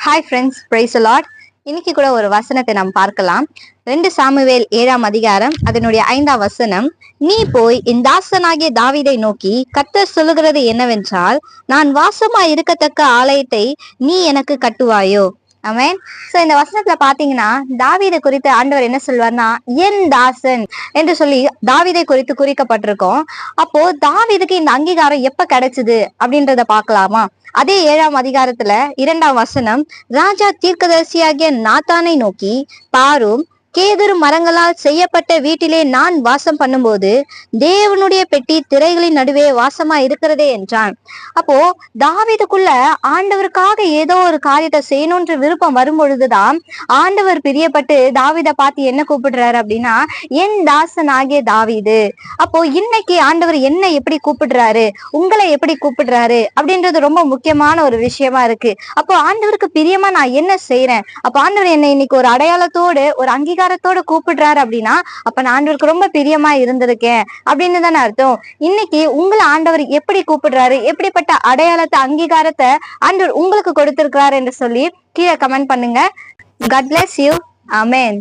Hi friends, praise the Lord. இன்னைக்கு கூட ஒரு வசனத்தை நாம் பார்க்கலாம். 2 சாமுவேல் 7ஆம் அதிகாரம் அதனுடைய 5ஆம் வசனம். நீ போய் என் தாசனாகிய தாவீதை நோக்கி, கர்த்தர் சொல்லுகிறது என்னவென்றால், நான் வாசமா இருக்கத்தக்க ஆலயத்தை நீ எனக்கு கட்டுவாயோ? ஆமென். சோ இந்த வசனத்துல பாத்தீங்கன்னா தாவீதை குறித்து ஆண்டவர் என்ன சொல்வார்னா, என் தாசன் என்று சொல்லி தாவீதை குறித்து குறிக்கப்பட்டிருக்கோம். அப்போ தாவீதுக்கு இந்த அங்கீகாரம் எப்ப கிடைச்சது அப்படின்றத பாக்கலாமா? அதே 7ஆம் அதிகாரத்துல 2ஆம் வசனம், ராஜா தீர்க்கதரிசியாகிய நாத்தானை நோக்கி, பாரும், கேதுரு மரங்களால் செய்யப்பட்ட வீட்டிலே நான் வாசம் பண்ணும்போது தேவனுடைய பெட்டி திரைகளின் நடுவே வாசமா இருக்கிறதே என்றான். அப்போ தாவீதுக்குள்ள ஆண்டவருக்காக ஏதோ ஒரு காரியத்தை செய்யணும்ன்ற விருப்பம் வரும் பொழுதுதான் ஆண்டவர் பிரியப்பட்டு தாவீதை பார்த்து என்ன கூப்பிடுறாரு அப்படின்னா, என் தாசன் ஆகிய தாவீது. அப்போ இன்னைக்கு ஆண்டவர் என்ன எப்படி கூப்பிடுறாரு, உங்களை எப்படி கூப்பிடுறாரு அப்படின்றது ரொம்ப முக்கியமான ஒரு விஷயமா இருக்கு. அப்போ ஆண்டவருக்கு பிரியமா நான் என்ன செய்யறேன், அப்ப ஆண்டவர் என்னை இன்னைக்கு ஒரு அடையாளத்தோடு ஒரு அங்கீகாரத்தோட கூப்பிடுறாரு அப்படின்னா, அப்ப நான் ஆண்டவருக்கு ரொம்ப பிரியமா இருந்திருக்கேன் அப்படின்னு தானே அர்த்தம். இன்னைக்கு உங்களை ஆண்டவர் எப்படி கூப்பிடுறாரு, எப்படிப்பட்ட அடையாளத்தை அங்கீகாரத்தை ஆண்டவர் உங்களுக்கு கொடுத்திருக்கிறாரு என்று சொல்லி கீழே கமெண்ட் பண்ணுங்க. God bless you. Amen.